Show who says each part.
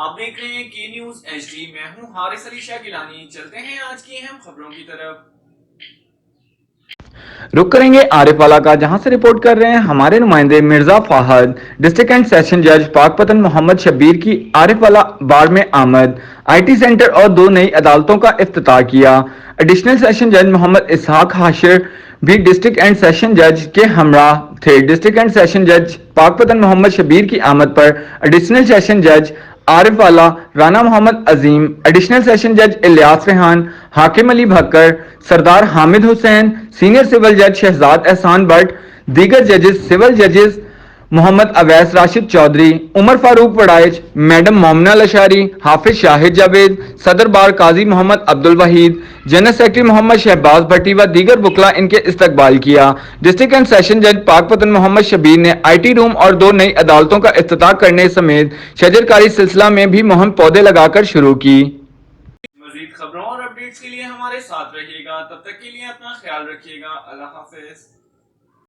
Speaker 1: آپ دیکھ رہے ہیں کی نیوز ایچ ڈی، میں ہوں حارث علی شاہ گیلانی۔ چلتے ہیں آج کی اہم خبروں کی طرف۔
Speaker 2: رخ کریں گے عارف والا کا، جہاں سے رپورٹ کر رہے ہیں ہمارے نمائندے Mirza Fahad. District and session جج پاک پتن محمد شبیر کی عارف والا بار میں آمد، آئی ٹی سینٹر اور 2 نئی عدالتوں کا افتتاح کیا۔ ایڈیشنل سیشن جج محمد اسحاق حاشر بھی ڈسٹرکٹ اینڈ سیشن جج کے ہمراہ تھے۔ ڈسٹرکٹ اینڈ سیشن جج پاک پتن محمد شبیر کی آمد پر ایڈیشنل سیشن جج عارف والا، رانا محمد عظیم، ایڈیشنل سیشن جج الیاس ریحان، حاکم علی بھکر، سردار حامد حسین، سینئر سول جج شہزاد احسان بٹ، دیگر ججز سول ججز محمد اویس راشد چودھری، عمر فاروق وڑائچ، میڈم مومنہ لشاری، حافظ شاہد جاوید، صدر بار قاضی محمد عبدالوحید، جنرل سیکرٹری محمد شہباز بھٹی و دیگر وکلاء ان کے استقبال کیا۔ ڈسٹرکٹ اینڈ سیشن جج پاک پتن محمد شبیر نے آئی ٹی روم اور 2 نئی عدالتوں کا افتتاح کرنے سمیت شجرکاری سلسلہ میں بھی مہم پودے لگا کر شروع کی۔
Speaker 1: مزید خبروں اور اپڈیٹس کے لیے ہمارے ساتھ رہیے گا، تب تک کے لیے اپنا خیال رکھیے گا۔ اللہ حافظ۔